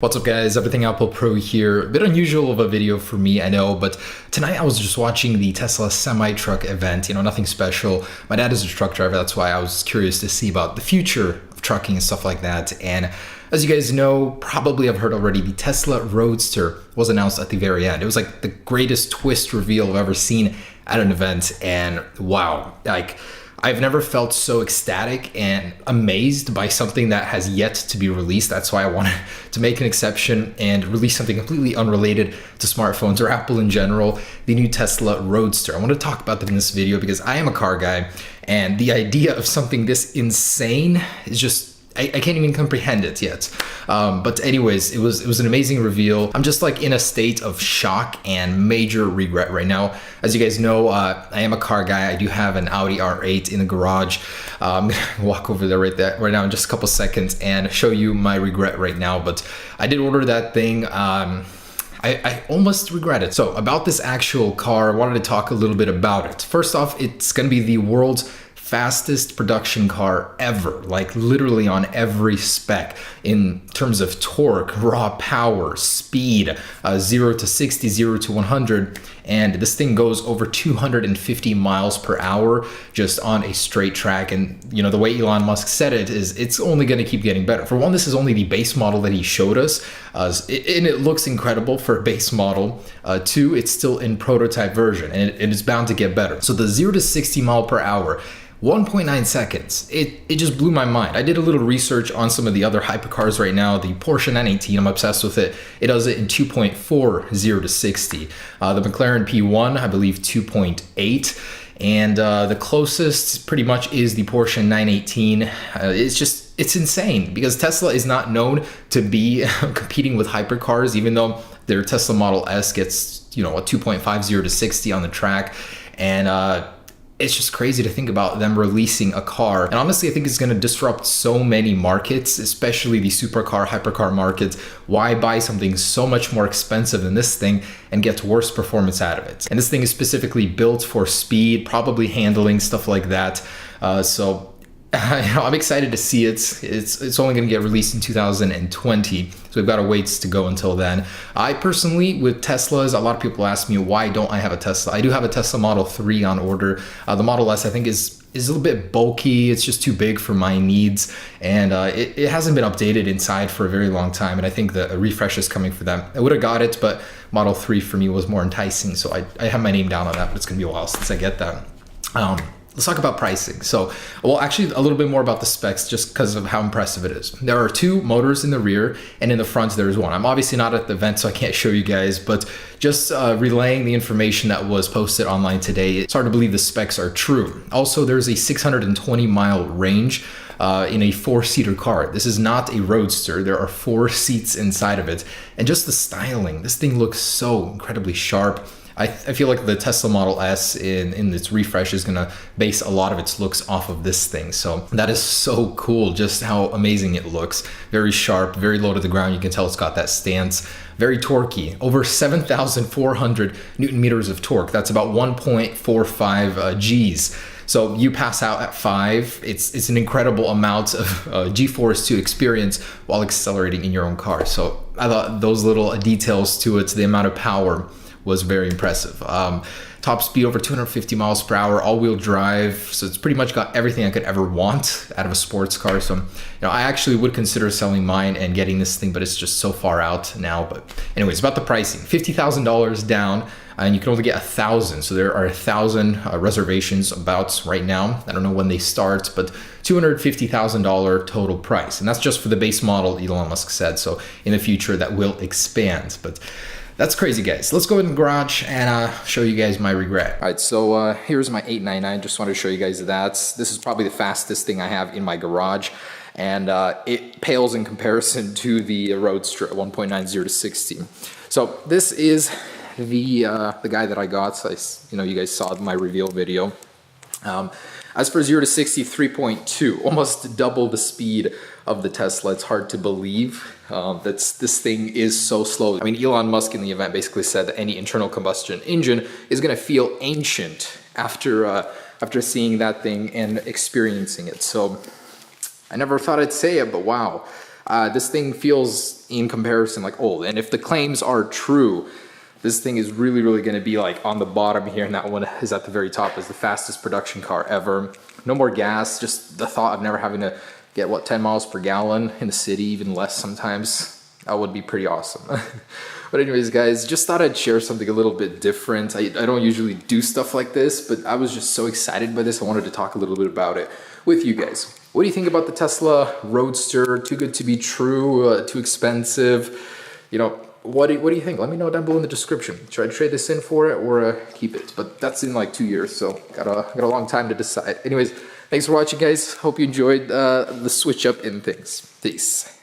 What's up guys, Everything Apple Pro here. A bit unusual of a video for me, I know, but tonight I was just watching the Tesla semi-truck event, nothing special. My dad is a truck driver, that's why I was curious to see about the future of trucking and stuff like that. And as you guys know, probably have heard already, the Tesla Roadster was announced at the very end. It was like the greatest twist reveal I've ever seen at an event, and wow, I've never felt so ecstatic and amazed by something that has yet to be released. That's why I wanted to make an exception and release something completely unrelated to smartphones or Apple in general, the new Tesla Roadster. I want to talk about that in this video because I am a car guy, and the idea of something this insane is just, I can't even comprehend it yet. But anyways, it was an amazing reveal. I'm just like in a state of shock and major regret right now. As you guys know, I am a car guy. I do have an Audi R8 in the garage. I'm gonna walk over there right now in just a couple seconds and show you my regret right now. But I did order that thing. I almost regret it. So about this actual car, I wanted to talk a little bit about it. First off, it's gonna be the world's fastest production car ever, like literally on every spec in terms of torque, raw power, speed, 0 to 60, 0 to 100, and this thing goes over 250 miles per hour just on a straight track. And the way Elon Musk said it is it's only going to keep getting better. For one, this is only the base model that he showed us, and it looks incredible for a base model. Two, it's still in prototype version, and it is bound to get better. So the 0 to 60 mile per hour, 1.9 seconds. It just blew my mind. I did a little research on some of the other hypercars right now. The Porsche 918, I'm obsessed with it. It does it in 2.4, 0 to 60. The McLaren P1, I believe 2.8. And the closest pretty much is the Porsche 918. It's insane because Tesla is not known to be competing with hypercars, even though their Tesla Model S gets, a 2.5, 0 to 60 on the track. And, it's just crazy to think about them releasing a car. And honestly, I think it's going to disrupt so many markets, especially the supercar, hypercar markets. Why buy something so much more expensive than this thing and get worse performance out of it? And this thing is specifically built for speed, probably handling, stuff like that. So I'm excited to see it. It's only going to get released in 2020, so we've got a ways to go until then. I personally, with Teslas, a lot of people ask me, why don't I have a Tesla? I do have a Tesla Model 3 on order. The Model S, I think, is a little bit bulky. It's just too big for my needs, and it hasn't been updated inside for a very long time, and I think the refresh is coming for them. I would have got it, but Model 3 for me was more enticing, so I have my name down on that, but it's going to be a while since I get that. Let's talk about pricing. So, well, actually a little bit more about the specs just because of how impressive it is. There are two motors in the rear, and in the front there is one. I'm obviously not at the event, so I can't show you guys, but just relaying the information that was posted online today, it's hard to believe the specs are true. Also, there's a 620 mile range in a 4-seater car. This is not a Roadster. There are 4 seats inside of it. And just the styling, this thing looks so incredibly sharp. I feel like the Tesla Model S in its refresh is gonna base a lot of its looks off of this thing. So that is so cool, just how amazing it looks. Very sharp, very low to the ground. You can tell it's got that stance. Very torquey, over 7,400 Newton meters of torque. That's about 1.45 Gs. So you pass out at 5. It's an incredible amount of G-force to experience while accelerating in your own car. So I thought those little details to it, the amount of power, was very impressive. Top speed over 250 miles per hour, all-wheel drive. So it's pretty much got everything I could ever want out of a sports car. So, I actually would consider selling mine and getting this thing, but it's just so far out now. But anyways, about the pricing, $50,000 down, and you can only get 1,000. So there are 1,000 reservations about right now. I don't know when they start, but $250,000 total price. And that's just for the base model, Elon Musk said. So in the future, that will expand. But that's crazy, guys. Let's go in the garage and show you guys my regret. All right, so here's my 899. Just wanted to show you guys that. This is probably the fastest thing I have in my garage, and it pales in comparison to the Roadster at 1.9 0 to 60. So this is the guy that I got. So you guys saw my reveal video. As for 0 to 60, 3.2, almost double the speed of the Tesla. It's hard to believe that this thing is so slow. I mean, Elon Musk in the event basically said that any internal combustion engine is going to feel ancient after seeing that thing and experiencing it. So I never thought I'd say it, but wow. This thing feels, in comparison, like old. And if the claims are true, this thing is really, really going to be like on the bottom here, and that one is at the very top as the fastest production car ever. No more gas, just the thought of never having to get, what, 10 miles per gallon in the city, even less sometimes. That would be pretty awesome. But anyways, guys, just thought I'd share something a little bit different. I don't usually do stuff like this, but I was just so excited by this. I wanted to talk a little bit about it with you guys. What do you think about the Tesla Roadster? Too good to be true? Too expensive? You know, what do you think? Let me know down below in the description. Should I trade this in for it or keep it? But that's in like 2 years, so got a long time to decide. Anyways, thanks for watching, guys. Hope you enjoyed the switch up in things. Peace.